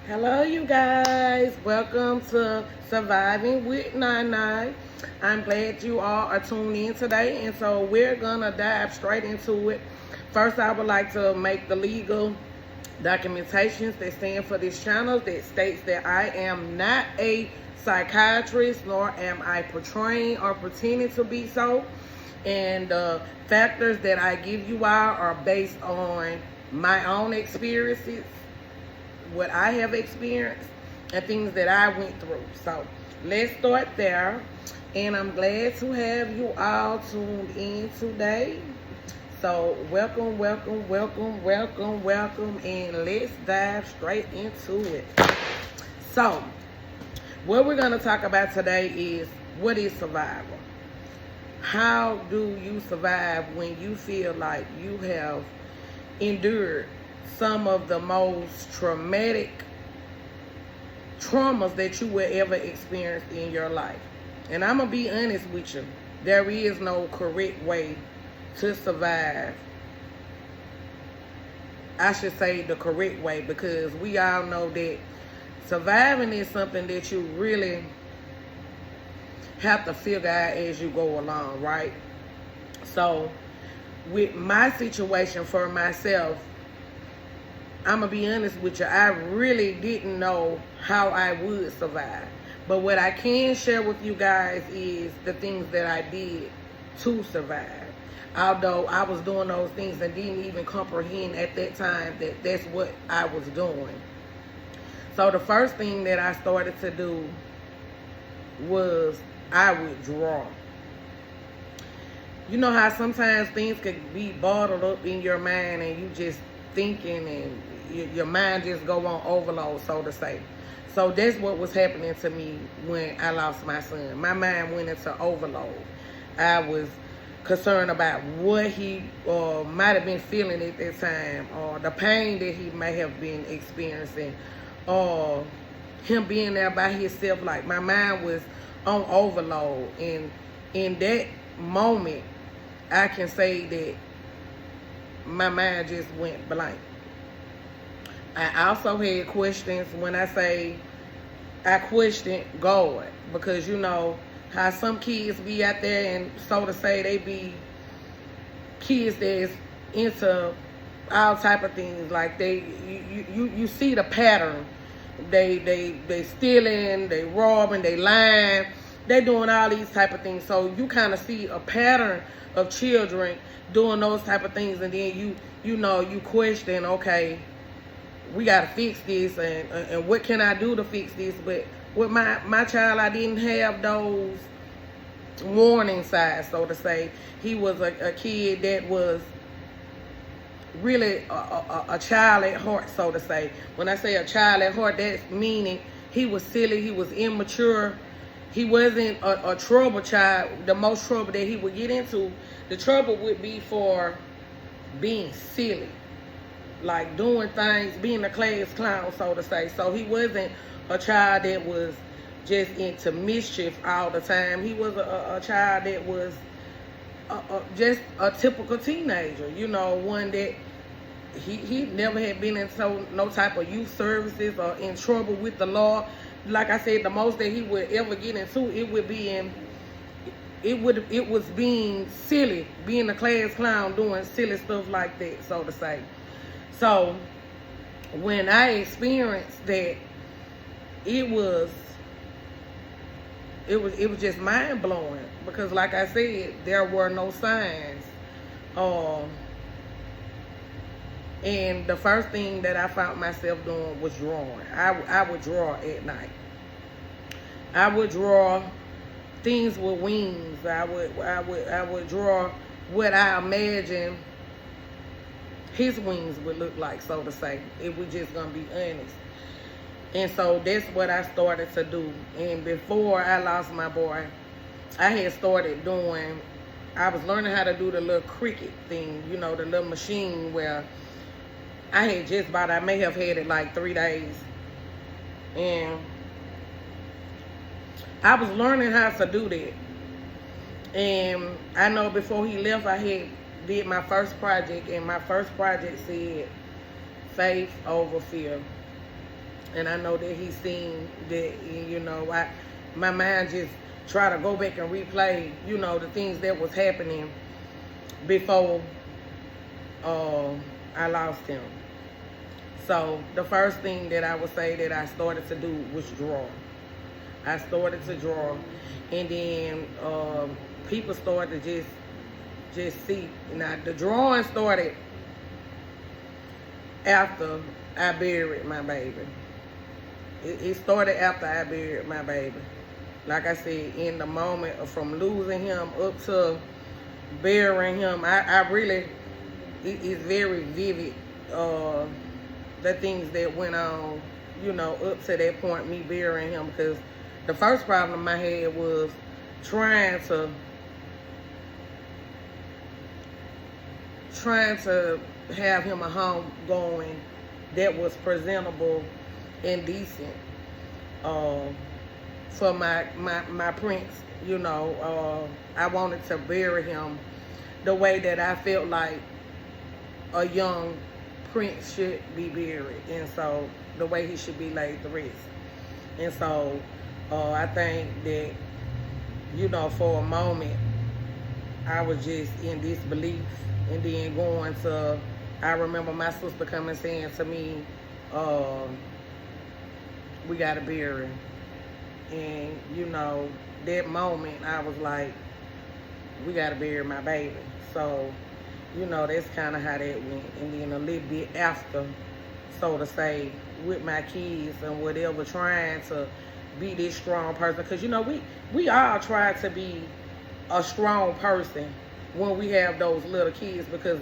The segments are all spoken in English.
Hello, you guys. Welcome to Surviving with Nine. I'm glad you all are tuned in today, and so we're gonna dive straight into it. First, I would like to make the legal documentations that stand for this channel that states that I am not a psychiatrist, nor am I portraying or pretending to be so. And the factors that I give you all are based on my own experiences, what I have experienced, and things that I went through. So let's start there. And I'm glad to have you all tuned in today. So welcome, and let's dive straight into it. So what we're going to talk about today is, what is survival? How do you survive when you feel like you have endured some of the most traumatic traumas that you will ever experience in your life? And I'm going to be honest with you. There is no correct way to survive. I should say the correct way, because we all know that surviving is something that you really have to figure out as you go along, right? So with my situation for myself, I'm going to be honest with you, I really didn't know how I would survive. But what I can share with you guys is the things that I did to survive. Although I was doing those things and didn't even comprehend at that time that that's what I was doing. So the first thing that I started to do was I would draw. You know how sometimes things could be bottled up in your mind and you just thinking and your mind just go on overload, so to say. So that's what was happening to me when I lost my son. My mind went into overload. I was concerned about what he might have been feeling at that time, or the pain that he may have been experiencing, or him being there by himself. Like, my mind was on overload, and in that moment I can say that my mind just went blank. I also had questions. When I say I questioned God, because you know how some kids be out there, and so to say, they be kids that's into all type of things. Like, you see the pattern. They stealing, they robbing, they lying, they doing all these type of things. So you kind of see a pattern of children doing those type of things, and then you question, okay, we gotta fix this, and what can I do to fix this? But with my child, I didn't have those warning signs, so to say. He was a kid that was really a child at heart, so to say. When I say a child at heart, that's meaning he was silly, he was immature. He wasn't a trouble child. The most trouble that he would get into, the trouble would be for being silly, like doing things, being a class clown, so to say. So he wasn't a child that was just into mischief all the time. He was a child that was just a typical teenager, you know, one that he never had been in no type of youth services or in trouble with the law. Like I said, the most that he would ever get into, it was being silly, being a class clown, doing silly stuff like that, so to say. So when I experienced that, it was just mind blowing, because like I said, there were no signs. And the first thing that I found myself doing was drawing. I would draw at night. I would draw things with wings. I would draw what I imagined his wings would look like, so to say. If we're just gonna be honest. And so that's what I started to do. And before I lost my boy, I had started doing, I was learning how to do the little Cricut thing, you know, the little machine where I had just bought, I may have had it like 3 days. And I was learning how to do that. And I know before he left, I had did my first project, and my first project said faith over fear. And I know that he seen that, you know, my mind just try to go back and replay, you know, the things that was happening before I lost him. So the first thing that I would say that I started to do was draw. I started to draw, and then people started to just see. Now the drawing started after I buried my baby. It started after I buried my baby. Like I said, in the moment from losing him up to burying him, I really, it's very vivid, the things that went on, you know, up to that point, me burying him. Because the first problem I had was trying to have him a home going that was presentable and decent for my prince. You know, I wanted to bury him the way that I felt like a young prince should be buried, and so the way he should be laid to rest. And so I think that, you know, for a moment I was just in disbelief, and then going to, I remember my sister coming saying to me, we gotta bury him. And you know, that moment I was like, we gotta bury my baby. So, you know, that's kind of how that went. And then a little bit after, so to say, with my kids and whatever, trying to be this strong person. Because, you know, we all try to be a strong person when we have those little kids, because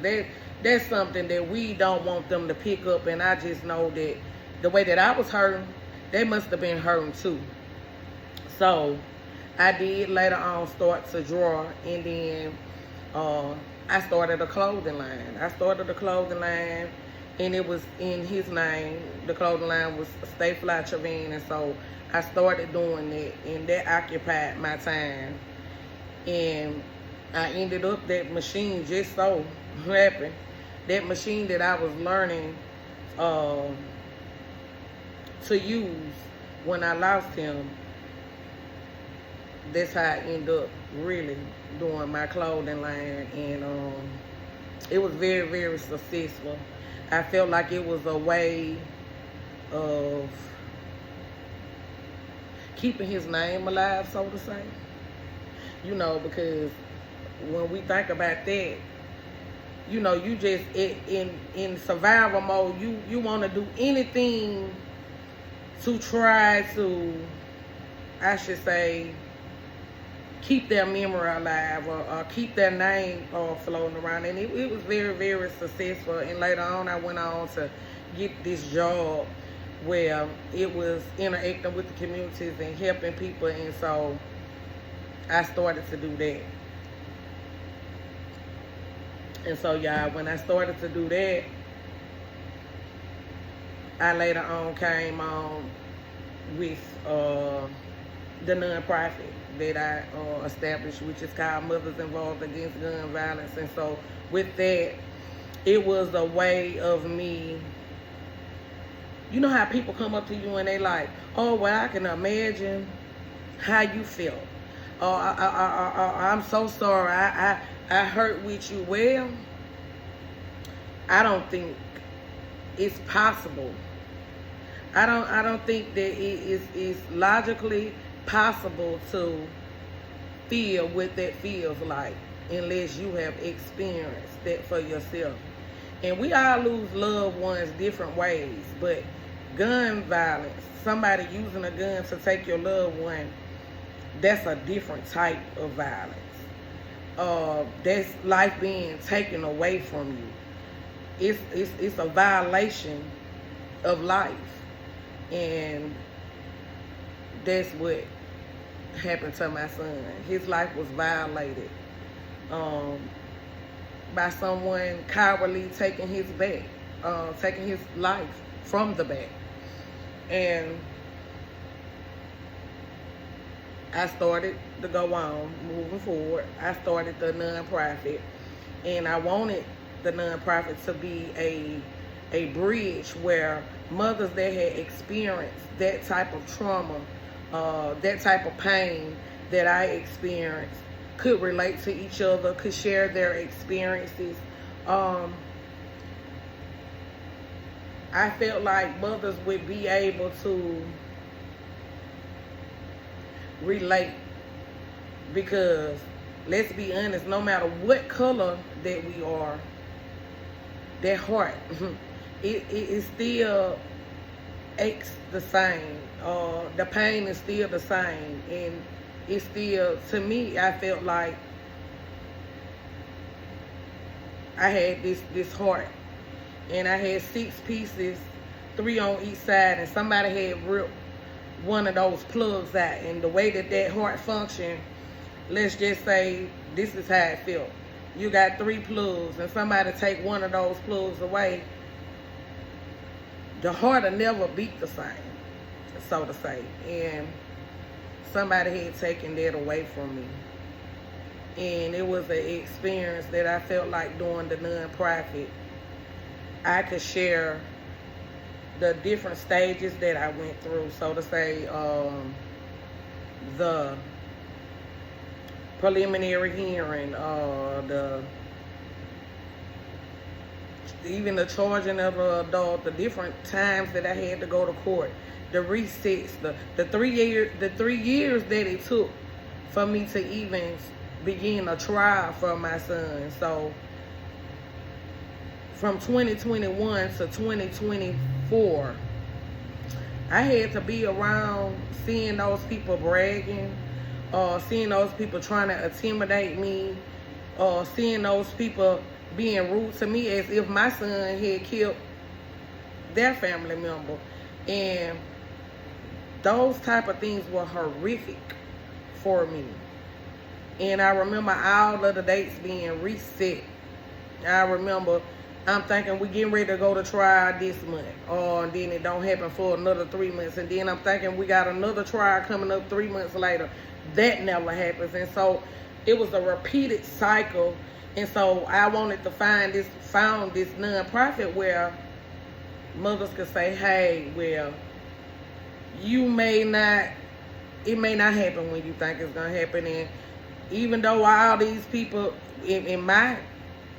that's something that we don't want them to pick up. And I just know that the way that I was hurting, they must have been hurting too. So I did later on start to draw, and then I started a clothing line. And it was in his name. The clothing line was Stay Fly Trevine, and so I started doing that, and that occupied my time. And I ended up, that machine just so happened, that machine that I was learning to use when I lost him, that's how I ended up really doing my clothing line. And it was very, very successful. I felt like it was a way of keeping his name alive, so to say. You know, because when we think about that, you know, you just in survival mode, you want to do anything to try to, I should say, keep their memory alive, or keep their name floating around. And it was very, very successful. And later on, I went on to get this job where it was interacting with the communities and helping people. And so I started to do that. And so, y'all, when I started to do that, I later on came on with the nonprofit that I established, which is called Mothers Involved Against Gun Violence. And so with that, it was a way of me, you know how people come up to you and they like, oh, well, I can imagine how you felt. Oh, I'm so sorry, I hurt with you. Well, I don't think it's possible. I don't think that it is logically possible to feel what that feels like unless you have experienced that for yourself. And we all lose loved ones different ways, but gun violence, somebody using a gun to take your loved one, that's a different type of violence. That's life being taken away from you. It's a violation of life. And that's what happened to my son. His life was violated by someone cowardly taking his life from the back. And I started to go on, moving forward. I started the nonprofit, and I wanted the nonprofit to be a bridge where mothers that had experienced that type of trauma, that type of pain that I experienced, could relate to each other, could share their experiences. I felt like mothers would be able to relate, because let's be honest, no matter what color that we are, that heart, it still aches the same. The pain is still the same, and it's still, to me, I felt like I had this heart, and I had 6 pieces, 3 on each side, and somebody had ripped one of those plugs out. And the way that heart functioned, let's just say this is how it felt. You got 3 plugs, and somebody take one of those plugs away, the heart will never beat the same, so to say. And somebody had taken that away from me. And it was an experience that I felt like doing the nonprofit, I could share the different stages that I went through, so to say, the preliminary hearing, even the charging of the adult, the different times that I had to go to court, the resets, the 3 years that it took for me to even begin a trial for my son. So from 2021 to 2024, I had to be around seeing those people bragging, seeing those people trying to intimidate me, seeing those people being rude to me as if my son had killed their family member. And those type of things were horrific for me. And I remember all of the dates being reset. I remember I'm thinking we getting ready to go to trial this month, and then it don't happen for another 3 months, and then I'm thinking we got another trial coming up 3 months later. That never happens. And so it was a repeated cycle. And so I wanted to found this nonprofit where mothers could say, hey, well, it may not happen when you think it's gonna happen. And even though all these people, in my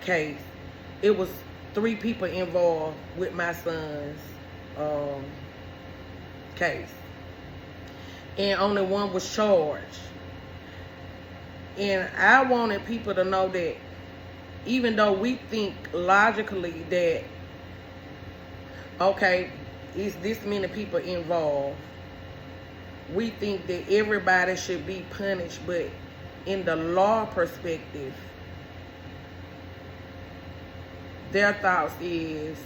case, it was 3 people involved with my son's case, and only one was charged. And I wanted people to know that even though we think logically that, okay, it's this many people involved, we think that everybody should be punished. But in the law perspective, their thoughts is,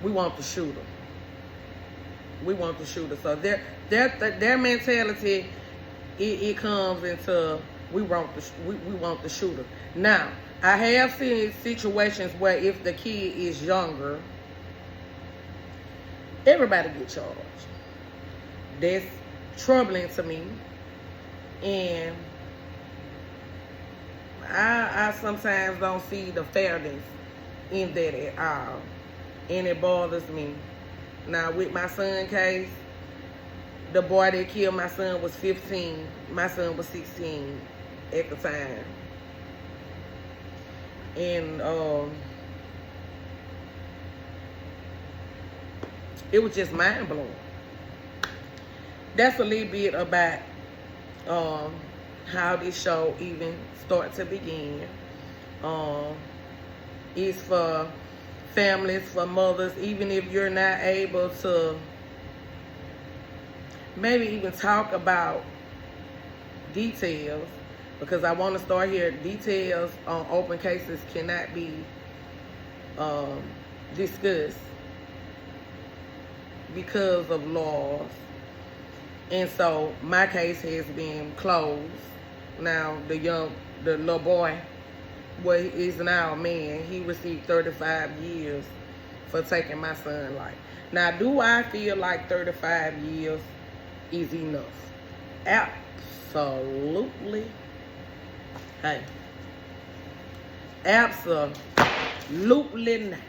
we want the shooter. We want the shooter. So their mentality, it comes into, we want the shooter. Now, I have seen situations where if the kid is younger, everybody get charged. That's troubling to me. And I sometimes don't see the fairness in that at all. And it bothers me. Now, with my son's case, the boy that killed my son was 15. My son was 16 at the time. And it was just mind-blowing. That's a little bit about how this show even started to begin. It's for families, for mothers, even if you're not able to maybe even talk about details, because I want to start here. Details on open cases cannot be discussed because of laws. And so my case has been closed. Now the little boy, well, is now a man. He received 35 years for taking my son's life. Now, do I feel like 35 years is enough? Absolutely. Hey. Absolutely not.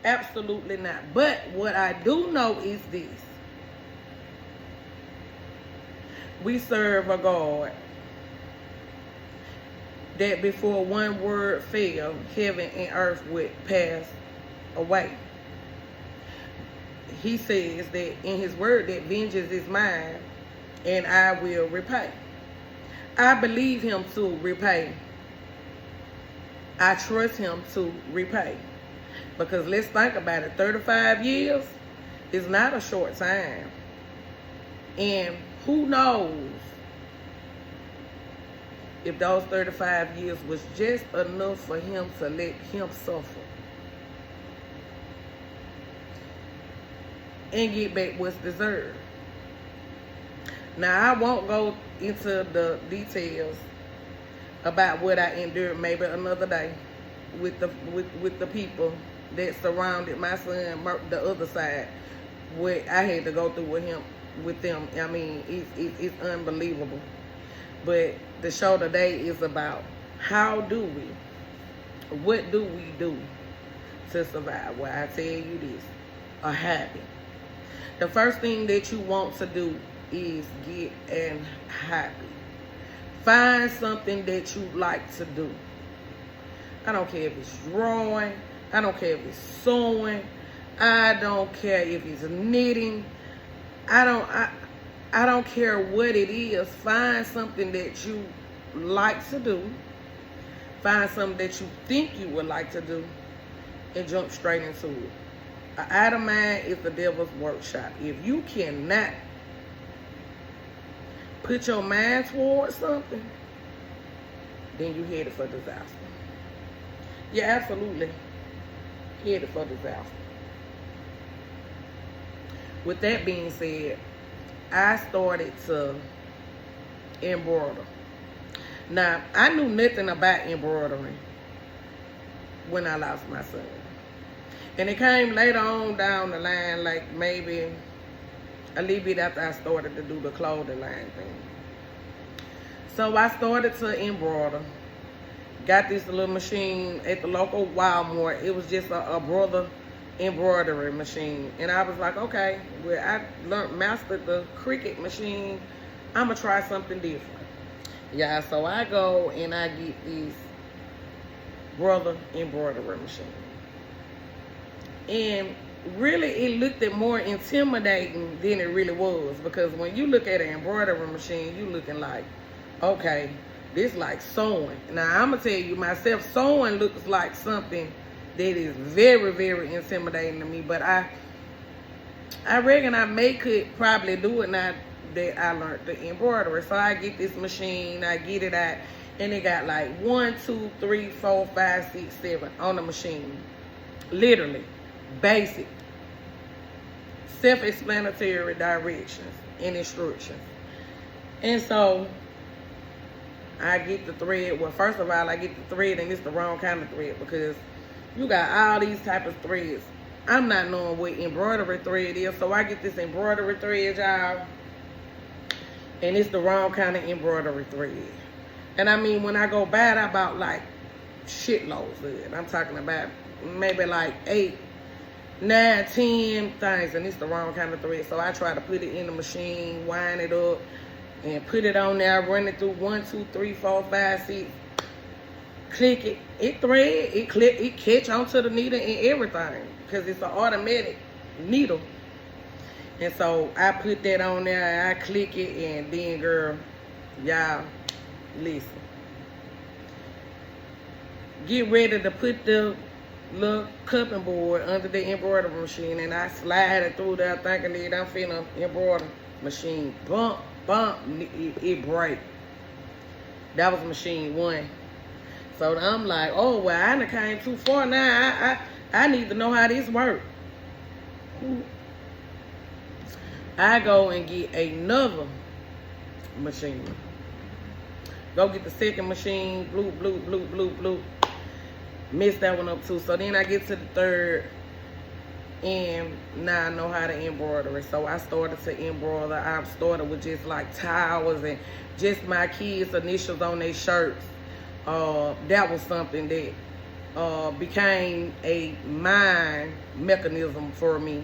Absolutely not. But what I do know is this. We serve a God that before one word fell, heaven and earth would pass away. He says that in his word that vengeance is mine and I will repay. I believe him to repay. I trust him to repay. Because let's think about it. 35 years is not a short time. And who knows if those 35 years was just enough for him to let him suffer and get back what's deserved. Now, I won't go into the details about what I endured maybe another day with the people that surrounded my son, the other side, what I had to go through with them. I mean, it's unbelievable. But the show today is about what do we do to survive? Well, I tell you this, a habit. The first thing that you want to do is get a habit. Find something that you like to do. I don't care if it's drawing. I don't care if it's sewing. I don't care if it's knitting. I don't care what it is. Find something that you like to do. Find something that you think you would like to do and jump straight into it. An idle mind is the devil's workshop. If you cannot put your mind towards something, then you headed for disaster. You're absolutely headed for disaster. With that being said, I started to embroider. Now, I knew nothing about embroidering when I lost my son. And it came later on down the line, like maybe a little bit after I started to do the clothing line thing. So I started to embroider. Got this little machine at the local Walmart. It was just a brother embroidery machine. And I was like, okay, well, I mastered the Cricut machine. I'm going to try something different. Yeah, so I go and I get this brother embroidery machine. And really, it looked more intimidating than it really was. Because when you look at an embroidery machine, you looking like, okay, this like sewing. Now, I'm going to tell you myself, sewing looks like something that is very, very intimidating to me. But I reckon I could probably do it now that I learned the embroidery. So I get this machine, I get it out, and it got like 1, 2, 3, 4, 5, 6, 7 on the machine. Literally. Basic, self-explanatory directions and instructions. And so I get the thread. Well, first of all, I get the thread, and it's the wrong kind of thread because you got all these type of threads. I'm not knowing what embroidery thread is, so I get this embroidery thread, y'all, and it's the wrong kind of embroidery thread. And I mean, when I go buy it, I bought like shitloads of it. I'm talking about maybe like 8, 9, 10 things, and it's the wrong kind of thread. So I try to put it in the machine, wind it up, and put it on there, run it through 1, 2, 3, 4, 5, 6. Click it, it thread, it click, it catch onto the needle and everything, because it's an automatic needle. And so I put that on there, I click it, and then, girl, y'all, listen. Get ready to put the little cupping board under the embroidery machine, and I slide it through there thinking that I'm finna embroider. Machine bump, it break. That was machine 1. So I'm like, oh, well, I done came too far now. I need to know how this works. I go and get another machine. Go get the second machine, blue. Mess that one up too. So then I get to the third, and now I know how to embroider. So I started to embroider. I started with just like towels and just my kids' initials on their shirts. That was something that became a mind mechanism for me.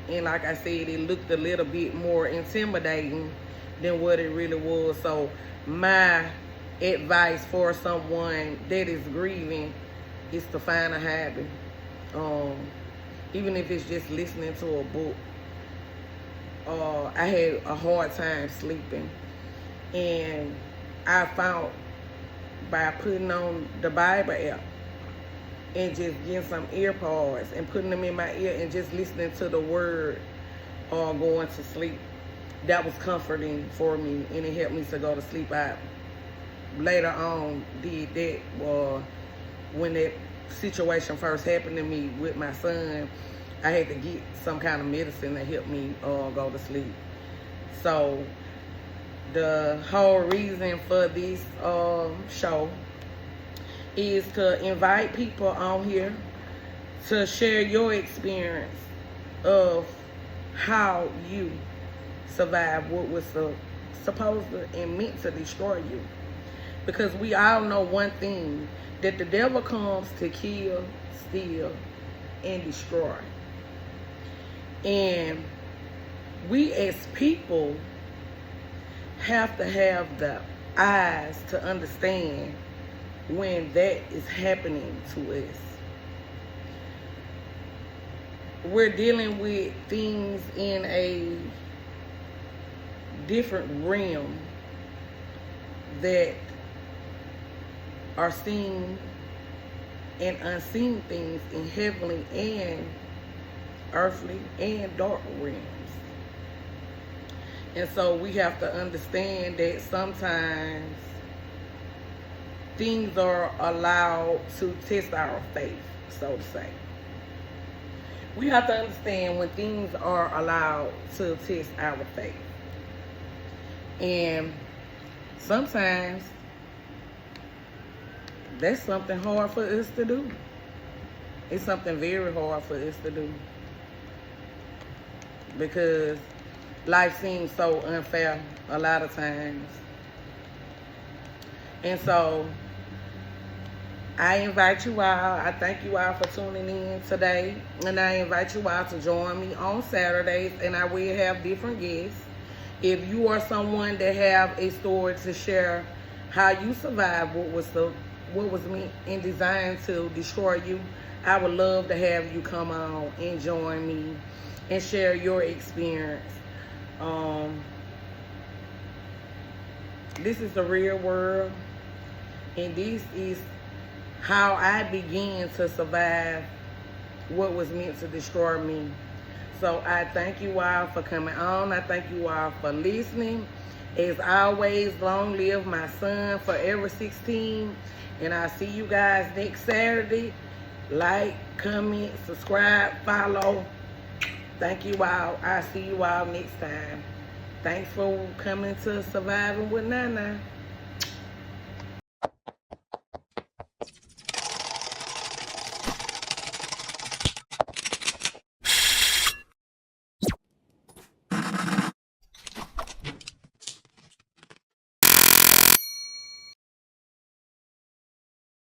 And like I said, it looked a little bit more intimidating than what it really was. So my advice for someone that is grieving is to find a habit. Even if it's just listening to a book. I had a hard time sleeping. And I found by putting on the Bible app and just getting some earpods and putting them in my ear and just listening to the word or going to sleep, that was comforting for me, and it helped me to go to sleep. I later on did that when that situation first happened to me with my son. I had to get some kind of medicine that helped me go to sleep. So the whole reason for this show is to invite people on here to share your experience of how you survived what was supposed to and meant to destroy you. Because we all know one thing, that the devil comes to kill, steal, and destroy. And we as people have to have the eyes to understand when that is happening to us. We're dealing with things in a different realm that are seen and unseen things in heavenly and earthly and dark realms. And so we have to understand that sometimes things are allowed to test our faith, so to say. We have to understand when things are allowed to test our faith. And sometimes that's something hard for us to do. It's something very hard for us to do. Because life seems so unfair a lot of times. And so I invite you all, I thank you all for tuning in today. And I invite you all to join me on Saturdays, and I will have different guests. If you are someone that have a story to share how you survived what was meant and designed to destroy you, I would love to have you come on and join me and share your experience. This is the real world, and this is how I began to survive what was meant to destroy me. So I thank you all for coming on. I thank you all for listening. As always, long live my son, forever 16. And I'll see you guys next Saturday. Like, comment, subscribe, follow. Thank you all. I'll see you all next time. Thanks for coming to Surviving with Nana.